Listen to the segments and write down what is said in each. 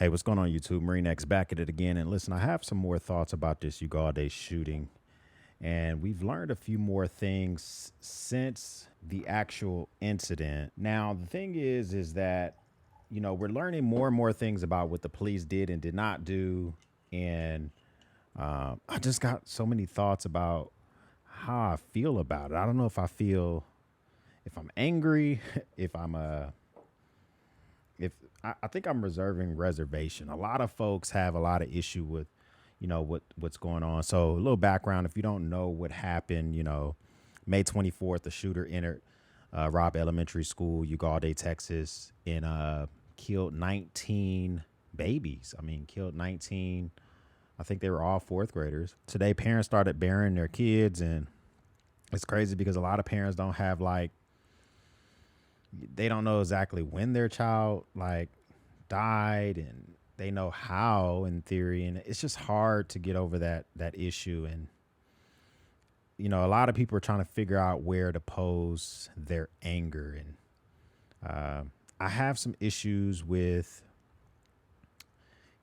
Hey, what's going on, YouTube? Marine X back at it again. And listen, I have some more thoughts about this Uvalde shooting. And we've learned a few more things since the actual incident. Now, the thing is that, we're learning more and more things about what the police did and did not do. And I just got so many thoughts about how I feel about it. I don't know if I'm angry, if I'm if I think I'm reserving reservation. A lot of folks have a lot of issue with, what's going on. So a little background, if you don't know what happened, May 24th, the shooter entered Robb Elementary School, Uvalde, Texas, and killed 19 babies. I mean, killed 19. I think they were all fourth graders. Today, parents started burying their kids, and it's crazy because a lot of parents don't have they don't know exactly when their child died, and they know how in theory, and it's just hard to get over that issue. And a lot of people are trying to figure out where to pose their anger. And I have some issues with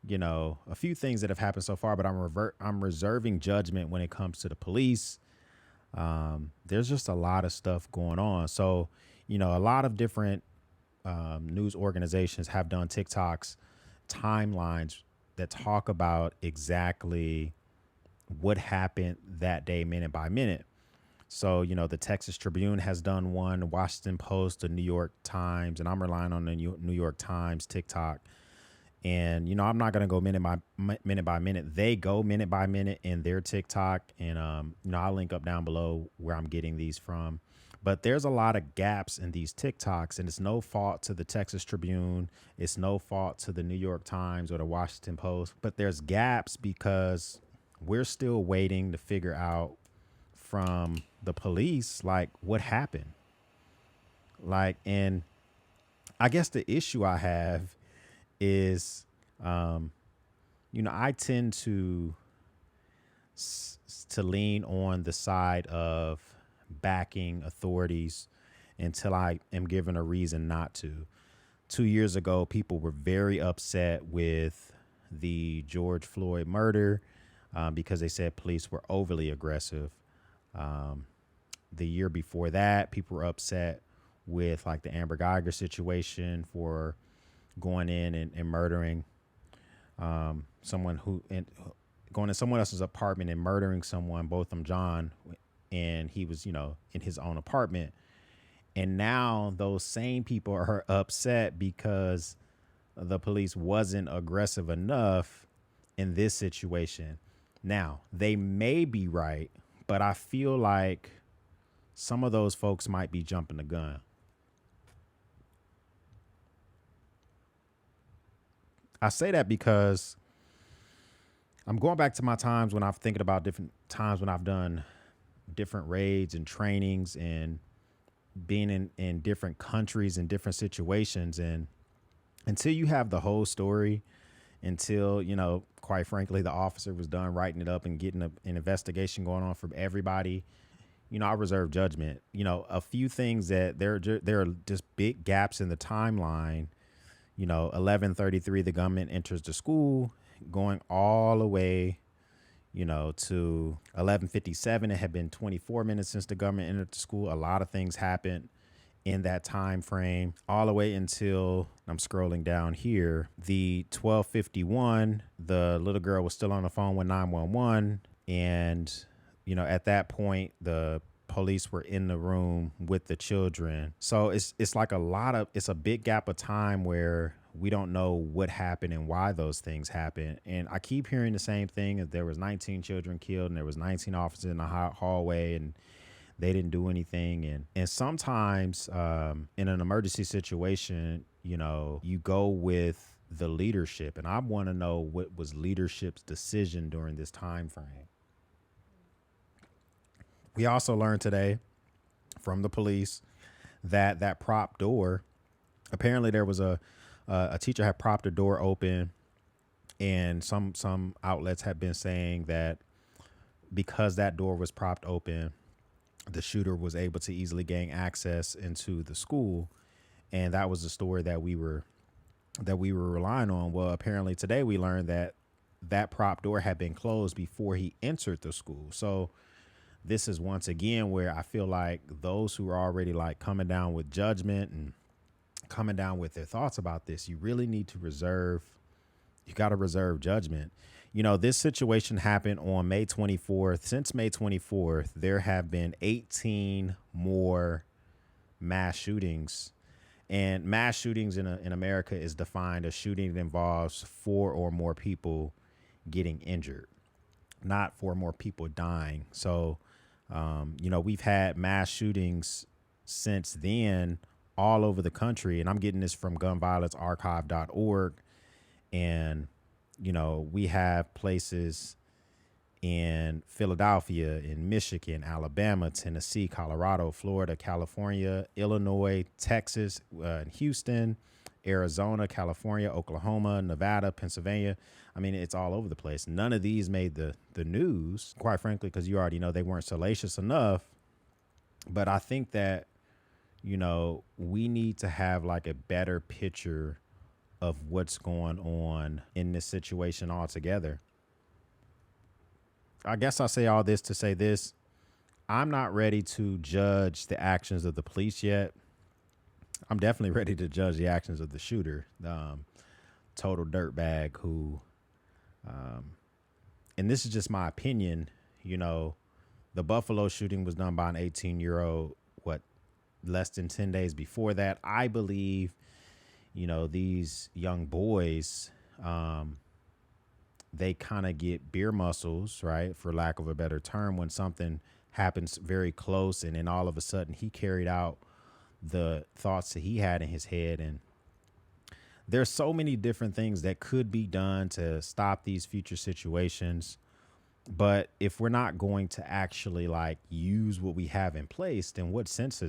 a few things that have happened so far, but I'm reserving judgment when it comes to the police. There's just a lot of stuff going on. So a lot of different news organizations have done TikToks timelines that talk about exactly what happened that day, minute by minute. So, the Texas Tribune has done one, the Washington Post, the New York Times, and I'm relying on the New York Times TikTok. And, I'm not going to go minute by minute. They go minute by minute in their TikTok. And, I'll link up down below where I'm getting these from. But there's a lot of gaps in these TikToks, and it's no fault to the Texas Tribune. It's no fault to the New York Times or the Washington Post. But there's gaps because we're still waiting to figure out from the police, what happened. And I guess the issue I have is, I tend to lean on the side of backing authorities until I am given a reason not to. 2 years ago, people were very upset with the George Floyd murder because they said police were overly aggressive. The year before that, people were upset with the Amber Geiger situation for going in and murdering someone going in someone else's apartment and murdering someone, both of them John, and he was, in his own apartment. And now those same people are upset because the police wasn't aggressive enough in this situation. Now, they may be right, but I feel like some of those folks might be jumping the gun. I say that because I'm going back to my times when I'm thinking about different times when I've done different raids and trainings and being in different countries and different situations. And until you have the whole story, until, quite frankly, the officer was done writing it up and getting an investigation going on from everybody, I reserve judgment. A few things that there are just big gaps in the timeline. 11:33, the gunman enters the school, going all the way, to 11:57. It had been 24 minutes since the gunman entered the school. A lot of things happened in that time frame, all the way until I'm scrolling down here. The 12:51, the little girl was still on the phone with 911, and at that point, the police were in the room with the children. So it's it's a big gap of time where we don't know what happened and why those things happened. And I keep hearing the same thing, that there was 19 children killed and there was 19 officers in the hallway and they didn't do anything. And sometimes in an emergency situation, you go with the leadership. And I want to know what was leadership's decision during this time frame. We also learned today from the police that prop door, apparently there was a teacher had propped a door open, and some outlets have been saying that because that door was propped open, the shooter was able to easily gain access into the school. And that was the story that we were that we were relying on. Well, apparently today we learned that that prop door had been closed before he entered the school. So this is once again where I feel like those who are already like coming down with judgment and coming down with their thoughts about this, you really need to reserve, you got to reserve judgment. You know, this situation happened on May 24th. Since May 24th, there have been 18 more mass shootings. And mass shootings in America is defined as shooting that involves four or more people getting injured, not four more people dying. So, you know, we've had mass shootings since then all over the country. And I'm getting this from gunviolencearchive.org. And, you know, we have places in Philadelphia, in Michigan, Alabama, Tennessee, Colorado, Florida, California, Illinois, Texas, Houston, Arizona, California, Oklahoma, Nevada, Pennsylvania. I mean, it's all over the place. None of these made the news, quite frankly, because you already know they weren't salacious enough. But I think that, you know, we need to have like a better picture of what's going on in this situation altogether. I guess I say all this to say this. I'm not ready to judge the actions of the police yet. I'm definitely ready to judge the actions of the shooter, total dirtbag who, and this is just my opinion, you know, the Buffalo shooting was done by an 18-year-old, what, less than 10 days before that. I believe, you know, these young boys, they kind of get beer muscles, right? For lack of a better term, when something happens very close and then all of a sudden he carried out the thoughts that he had in his head. And there's so many different things that could be done to stop these future situations. But if we're not going to actually like use what we have in place, then what sense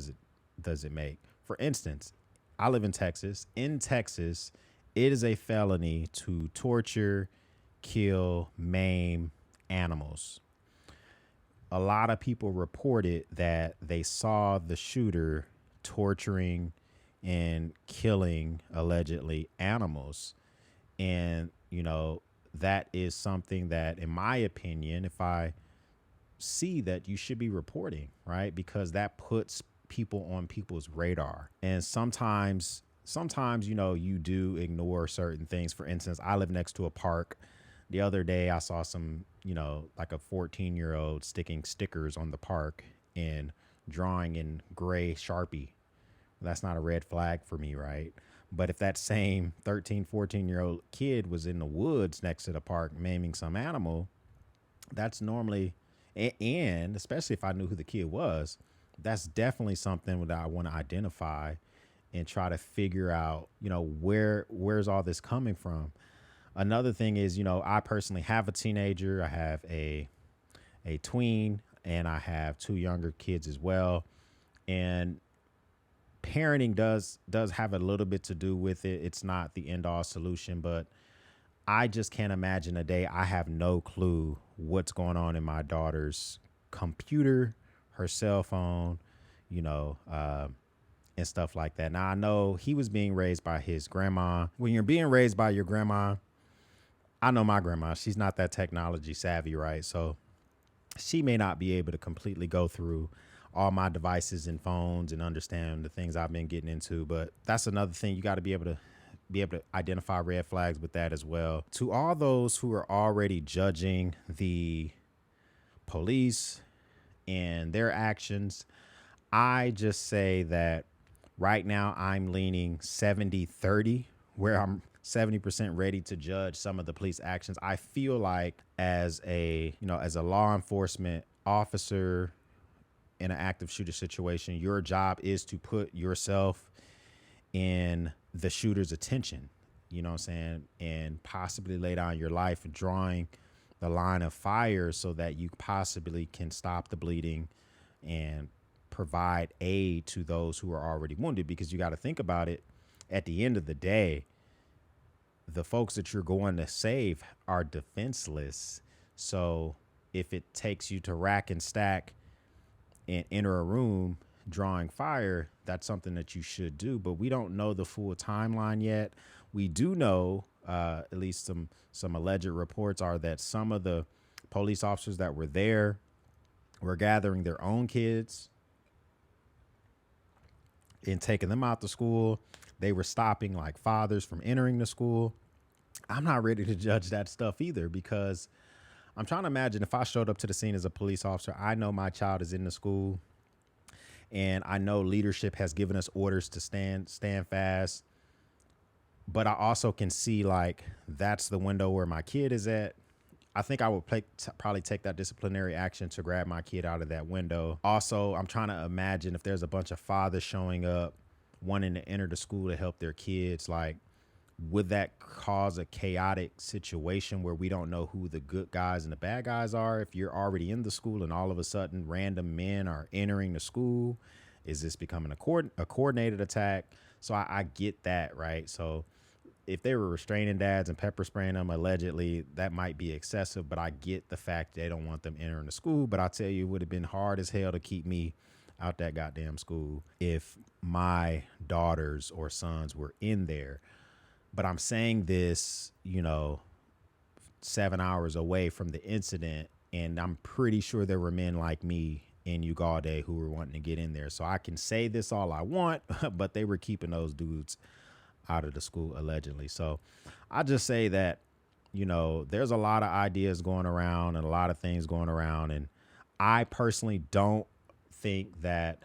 does it make? For instance, I live in Texas. In Texas, it is a felony to torture, kill, maim animals. A lot of people reported that they saw the shooter torturing and killing allegedly animals. And, you know, that is something that, in my opinion, if I see that, you should be reporting, right? Because that puts people on people's radar. And sometimes, you know, you do ignore certain things. For instance, I live next to a park. The other day I saw some, you know, like a 14-year-old sticking stickers on the park and drawing in gray Sharpie. That's not a red flag for me, right? But if that same 13, 14-year-old kid was in the woods next to the park maiming some animal, that's normally, and especially if I knew who the kid was, that's definitely something that I want to identify and try to figure out, you know, where's all this coming from. Another thing is, you know, I personally have a teenager. I have a tween, and I have two younger kids as well. And parenting does have a little bit to do with it. It's not the end all solution, but I just can't imagine a day I have no clue what's going on in my daughter's computer, her cell phone, you know, and stuff like that. Now, I know he was being raised by his grandma. When you're being raised by your grandma, I know my grandma, she's not that technology savvy, right? So she may not be able to completely go through all my devices and phones and understand the things I've been getting into. But that's another thing. You got to be able to identify red flags with that as well. To all those who are already judging the police and their actions, I just say that right now I'm leaning 70-30, where I'm 70% ready to judge some of the police actions. I feel like as a law enforcement officer in an active shooter situation, your job is to put yourself in the shooter's attention, you know what I'm saying? And possibly lay down your life drawing the line of fire so that you possibly can stop the bleeding and provide aid to those who are already wounded. Because you got to think about it, at the end of the day, the folks that you're going to save are defenseless. So if it takes you to rack and stack and enter a room drawing fire, that's something that you should do. But we don't know the full timeline yet. We do know, at least some alleged reports are that some of the police officers that were there were gathering their own kids and taking them out to school. They were stopping like fathers from entering the school. I'm not ready to judge that stuff either, because I'm trying to imagine if I showed up to the scene as a police officer. I know my child is in the school, and I know leadership has given us orders to stand fast. But I also can see like that's the window where my kid is at. I think I would probably take that disciplinary action to grab my kid out of that window. Also, I'm trying to imagine if there's a bunch of fathers showing up wanting to enter the school to help their kids, like, would that cause a chaotic situation where we don't know who the good guys and the bad guys are? If you're already in the school and all of a sudden random men are entering the school, is this becoming a coordinated attack? So I get that, right? So if they were restraining dads and pepper spraying them allegedly, that might be excessive, but I get the fact they don't want them entering the school. But I tell you, it would have been hard as hell to keep me out that goddamn school if my daughters or sons were in there. But I'm saying this, 7 hours away from the incident, and I'm pretty sure there were men like me in Uvalde who were wanting to get in there. So I can say this all I want, but they were keeping those dudes out of the school allegedly. So I just say that, there's a lot of ideas going around and a lot of things going around. And I personally don't think that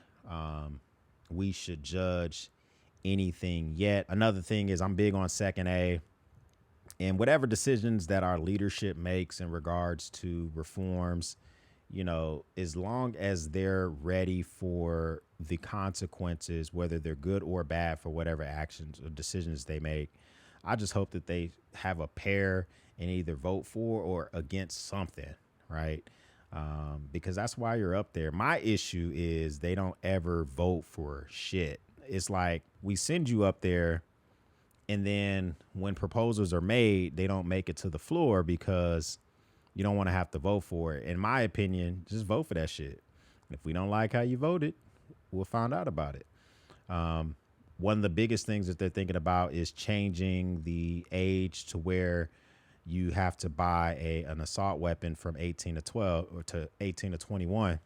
we should judge anything yet. Another thing is I'm big on second A, and whatever decisions that our leadership makes in regards to reforms, as long as they're ready for the consequences, whether they're good or bad for whatever actions or decisions they make, I just hope that they have a pair and either vote for or against something, right? Because that's why you're up there. My issue is they don't ever vote for shit. It's like we send you up there, and then when proposals are made, they don't make it to the floor because you don't want to have to vote for it. In my opinion, just vote for that shit. If we don't like how you voted, we'll find out about it. One of the biggest things that they're thinking about is changing the age to where you have to buy an assault weapon from 18 to 12 or to 18 to 21.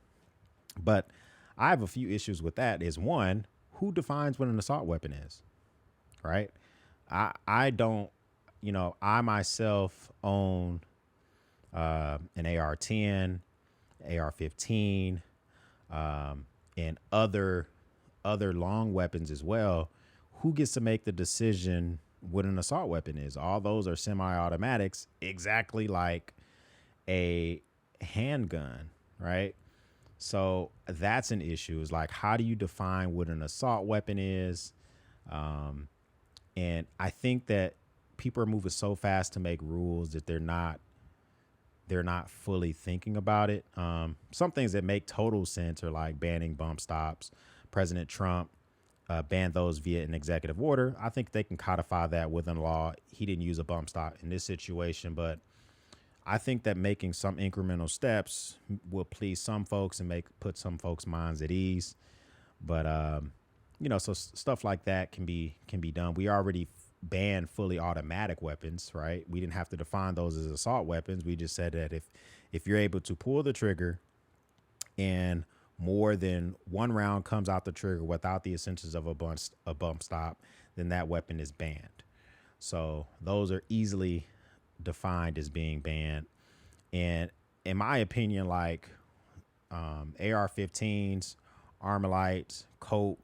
But I have a few issues with that. Is one, who defines what an assault weapon is, right? I don't, I myself own an AR-10, AR-15, and other long weapons as well. Who gets to make the decision what an assault weapon is? All those are semi-automatics, exactly like a handgun, right? So that's an issue. Is like, how do you define what an assault weapon is? And I think that people are moving so fast to make rules that they're not fully thinking about it. Some things that make total sense are like banning bump stops. President Trump banned those via an executive order. I think they can codify that within law. He didn't use a bump stop in this situation, but I think that making some incremental steps will please some folks and put some folks' minds at ease. But so stuff like that can be done. We already banned fully automatic weapons, right? We didn't have to define those as assault weapons. We just said that if you're able to pull the trigger and more than one round comes out the trigger without the assistance of a bump stop, then that weapon is banned. So those are easily defined as being banned. And in my opinion, like AR-15s, Armalite, Colt,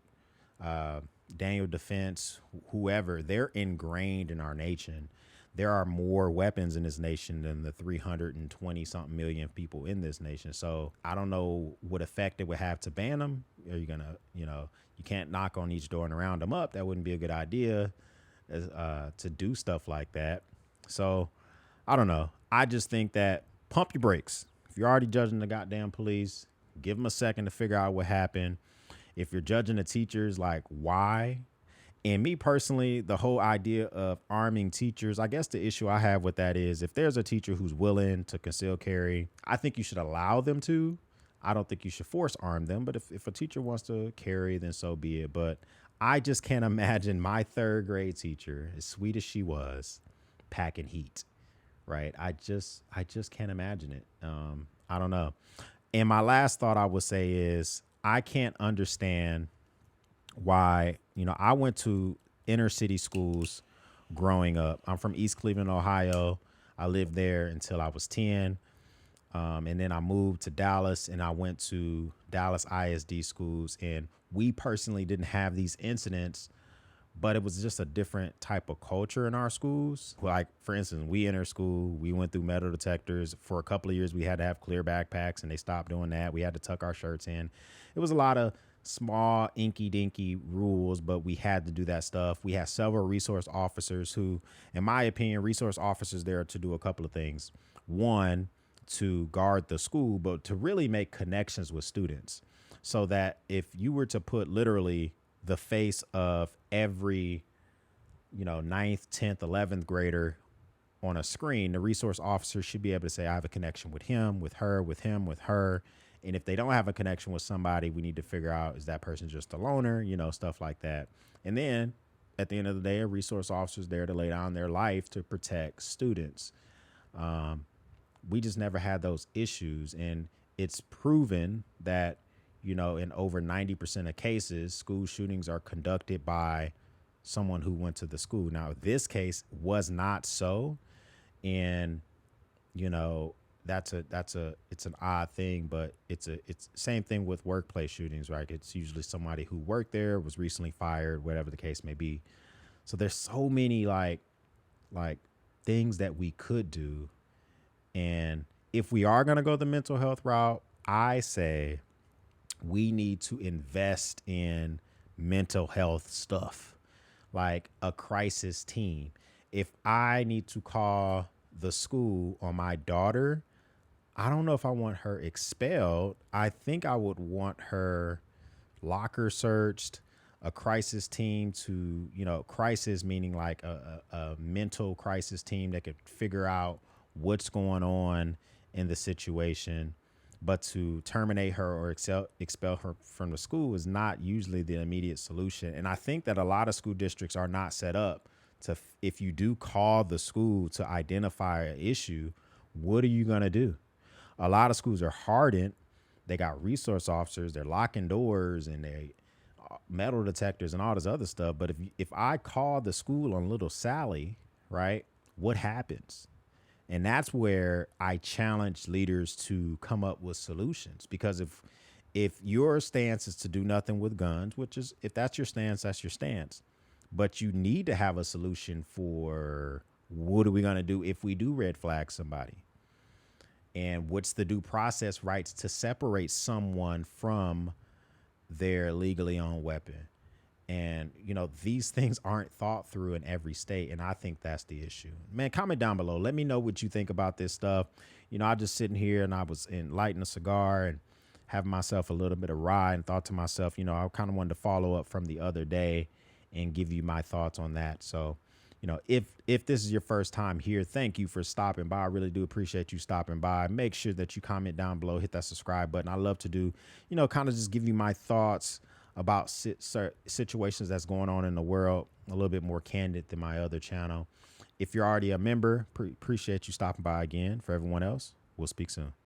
Daniel Defense, whoever, they're ingrained in our nation. There are more weapons in this nation than the 320 something million people in this nation. So I don't know what effect it would have to ban them. Are you gonna, you can't knock on each door and round them up. That wouldn't be a good idea to do stuff like that. So I don't know. I just think that pump your brakes. If you're already judging the goddamn police, give them a second to figure out what happened. If you're judging the teachers, like, why? And me personally, the whole idea of arming teachers, I guess the issue I have with that is if there's a teacher who's willing to conceal carry, I think you should allow them to. I don't think you should force arm them. But if a teacher wants to carry, then so be it. But I just can't imagine my third grade teacher, as sweet as she was, packing heat. Right? I just can't imagine it. I don't know. And my last thought I would say is I can't understand why, I went to inner city schools growing up. I'm from East Cleveland, Ohio. I lived there until I was 10. And then I moved to Dallas and I went to Dallas ISD schools. And we personally didn't have these incidents, but it was just a different type of culture in our schools. Like, for instance, we enter school, we went through metal detectors. For a couple of years, we had to have clear backpacks and they stopped doing that. We had to tuck our shirts in. It was a lot of small, inky dinky rules, but we had to do that stuff. We had several resource officers who, in my opinion, resource officers there to do a couple of things. One, to guard the school, but to really make connections with students so that if you were to put literally the face of every, ninth, 10th, 11th grader on a screen, the resource officer should be able to say, I have a connection with him, with her, with him, with her. And if they don't have a connection with somebody, we need to figure out, is that person just a loner, stuff like that. And then at the end of the day, a resource officer is there to lay down their life to protect students. We just never had those issues. And it's proven that, in over 90% of cases, school shootings are conducted by someone who went to the school. Now, this case was not so. And, it's an odd thing, but it's same thing with workplace shootings, right? It's usually somebody who worked there, was recently fired, whatever the case may be. So there's so many like things that we could do. And if we are going to go the mental health route, I say we need to invest in mental health stuff, like a crisis team. If I need to call the school on my daughter, I don't know if I want her expelled. I think I would want her locker searched, a crisis team to, crisis meaning like a mental crisis team that could figure out what's going on in the situation. But to terminate her or expel her from the school is not usually the immediate solution. And I think that a lot of school districts are not set up to, if you do call the school to identify an issue, what are you going to do? A lot of schools are hardened. They got resource officers, they're locking doors and they metal detectors and all this other stuff. But if I call the school on little Sally, right, what happens? And that's where I challenge leaders to come up with solutions. Because if your stance is to do nothing with guns, which is, if that's your stance, that's your stance. But you need to have a solution for what are we going to do if we do red flag somebody? And what's the due process rights to separate someone from their legally owned weapon? And, these things aren't thought through in every state. And I think that's the issue. Man, comment down below. Let me know what you think about this stuff. I just sitting here and I was lighting a cigar and having myself a little bit of rye and thought to myself, I kind of wanted to follow up from the other day and give you my thoughts on that. So, if this is your first time here, thank you for stopping by. I really do appreciate you stopping by. Make sure that you comment down below, hit that subscribe button. I love to do, kind of just give you my thoughts about situations that's going on in the world, a little bit more candid than my other channel. If you're already a member, appreciate you stopping by again. For everyone else, we'll speak soon.